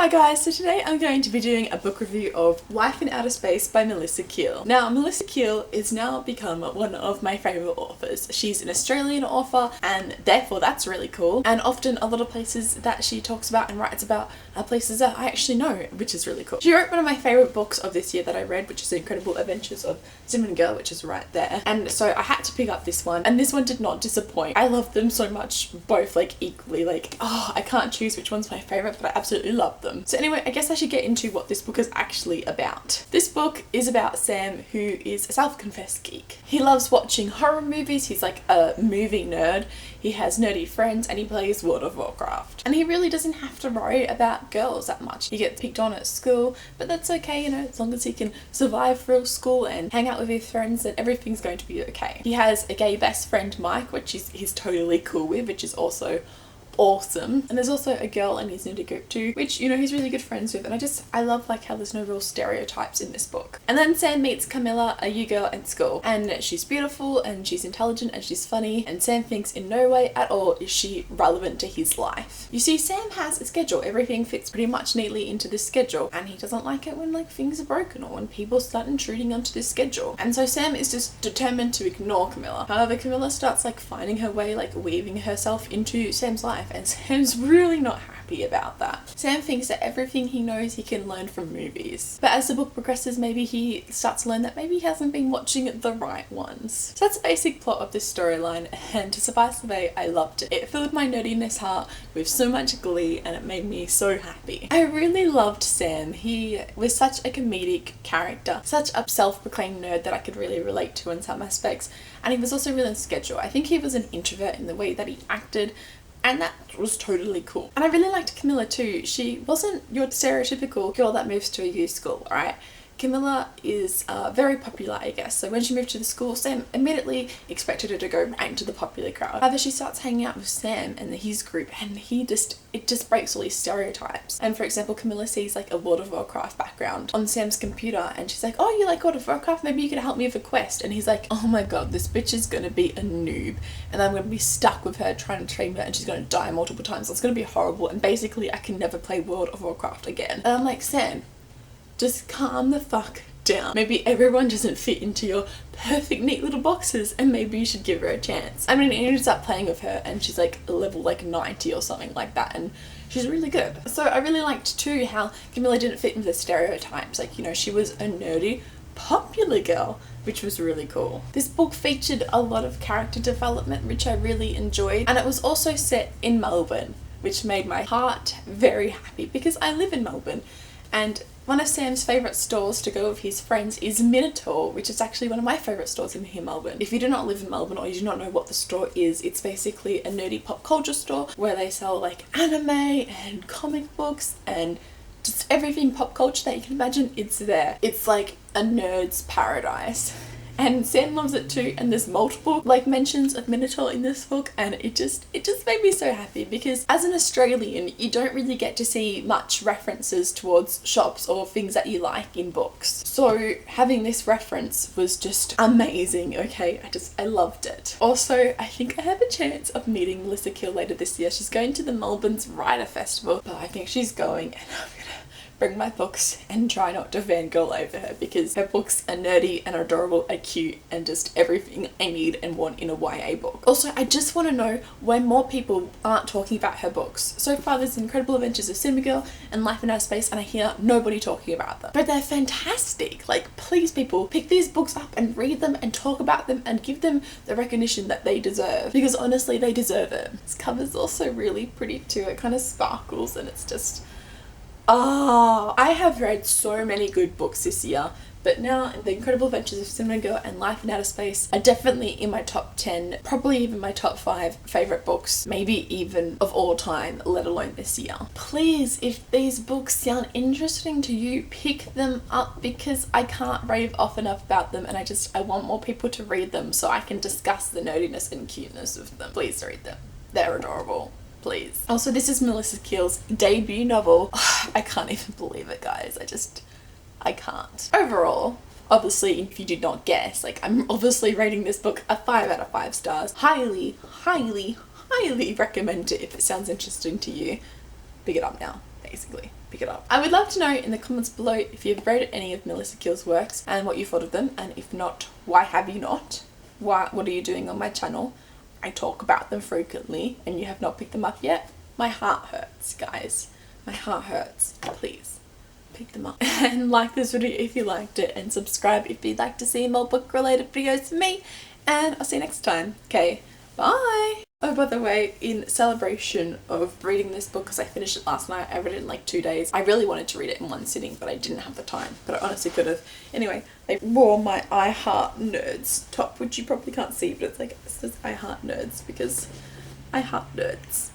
Hi guys, so today I'm going to be doing a book review of Life in Outer Space by Melissa Keil. Now, Melissa Keil is now become one of my favourite authors. She's an Australian author and therefore that's really cool. And often a lot of places that she talks about and writes about are places that I actually know, which is really cool. She wrote one of my favourite books of this year that I read, which is The Incredible Adventures of Cinnamon Girl, which is right there. And so I had to pick up this one, and this one did not disappoint. I love them so much, both like equally, like, oh, I can't choose which one's my favourite, but I absolutely love them. So anyway, I guess I should get into what this book is actually about. This book is about Sam, who is a self-confessed geek. He loves watching horror movies, he's like a movie nerd, he has nerdy friends, and he plays World of Warcraft. And he really doesn't have to worry about girls that much. He gets picked on at school, but that's okay, you know, as long as he can survive through school and hang out with his friends, then everything's going to be okay. He has a gay best friend, Mike, which he's totally cool with, which is also awesome. And there's also a girl in his nerdy group too, which, you know, he's really good friends with, and I love like how there's no real stereotypes in this book. And then Sam meets Camilla, a U girl at school, and she's beautiful and she's intelligent and she's funny, and Sam thinks in no way at all is she relevant to his life. You see, Sam has a schedule, everything fits pretty much neatly into this schedule, and he doesn't like it when like things are broken or when people start intruding onto this schedule. And so Sam is just determined to ignore Camilla. However, Camilla starts like finding her way, like weaving herself into Sam's life, and Sam's really not happy about that. Sam thinks that everything he knows he can learn from movies, but as the book progresses, maybe he starts to learn that maybe he hasn't been watching the right ones. So that's the basic plot of this storyline, and to suffice to say, I loved it. It filled my nerdiness heart with so much glee, and it made me so happy. I really loved Sam. He was such a comedic character, such a self-proclaimed nerd that I could really relate to in some aspects, and he was also really on schedule. I think he was an introvert in the way that he acted, and that was totally cool. And I really liked Camilla too. She wasn't your stereotypical girl that moves to a youth school, right? Camilla is very popular, I guess. So when she moved to the school, Sam immediately expected her to go right into the popular crowd. However, she starts hanging out with Sam and his group, and it just breaks all these stereotypes. And for example, Camilla sees like a World of Warcraft background on Sam's computer, and she's like, oh, you like World of Warcraft? Maybe you could help me with a quest. And he's like, oh my god, this bitch is gonna be a noob, and I'm gonna be stuck with her trying to train her, and she's gonna die multiple times. It's gonna be horrible, and basically I can never play World of Warcraft again. And I'm like, Sam, just calm the fuck down. Maybe everyone doesn't fit into your perfect neat little boxes, and maybe you should give her a chance. I mean, he ended up playing with her, and she's like level like 90 or something like that, and she's really good. So I really liked too how Camilla didn't fit into the stereotypes. Like, you know, she was a nerdy popular girl, which was really cool. This book featured a lot of character development, which I really enjoyed, and it was also set in Melbourne, which made my heart very happy because I live in Melbourne, and one of Sam's favourite stores to go with his friends is Minotaur, which is actually one of my favourite stores in here, Melbourne. If you do not live in Melbourne or you do not know what the store is, it's basically a nerdy pop culture store where they sell like anime and comic books and just everything pop culture that you can imagine, it's there. It's like a nerd's paradise. And Sam loves it too, and there's multiple like mentions of Minotaur in this book, and it just made me so happy because as an Australian you don't really get to see much references towards shops or things that you like in books. So having this reference was just amazing, okay? I loved it. Also, I think I have a chance of meeting Melissa Keil later this year. She's going to the Melbourne's Writer Festival, but I think she's going, and I'm gonna bring my books and try not to fangirl over her because her books are nerdy and adorable and cute and just everything I need and want in a YA book. Also, I just want to know why more people aren't talking about her books. So far there's Incredible Adventures of Cinnamon Girl and Life in Outer Space, and I hear nobody talking about them. But they're fantastic. Like, please people, pick these books up and read them and talk about them and give them the recognition that they deserve, because honestly they deserve it. This cover's also really pretty too. It kind of sparkles and it's just, oh, I have read so many good books this year, but now The Incredible Adventures of Cinnamon Girl and Life in Outer Space are definitely in my top 10, probably even my top 5 favourite books, maybe even of all time, let alone this year. Please, if these books sound interesting to you, pick them up because I can't rave off enough about them, and I want more people to read them so I can discuss the nerdiness and cuteness of them. Please read them. They're adorable. Please. Also, this is Melissa Keil's debut novel. I can't even believe it, guys. I can't. Overall, obviously, if you did not guess, like, I'm obviously rating this book a 5 out of 5 stars. Highly, highly, highly recommend it if it sounds interesting to you. Pick it up now. Thanks. basically. Pick it up. I would love to know in the comments below if you've read any of Melissa Keil's works and what you thought of them, and if not, why have you not? What are you doing on my channel? I talk about them frequently and you have not picked them up yet. My heart hurts, guys. My heart hurts. Please pick them up. And like this video if you liked it, and subscribe if you'd like to see more book related videos from me, and I'll see you next time. Okay, bye. Oh, by the way, in celebration of reading this book, because I finished it last night, I read it in like 2 days. I really wanted to read it in one sitting, but I didn't have the time. But I honestly could have. Anyway, I wore my I Heart Nerds top, which you probably can't see, but it's like, it says I Heart Nerds because I heart nerds.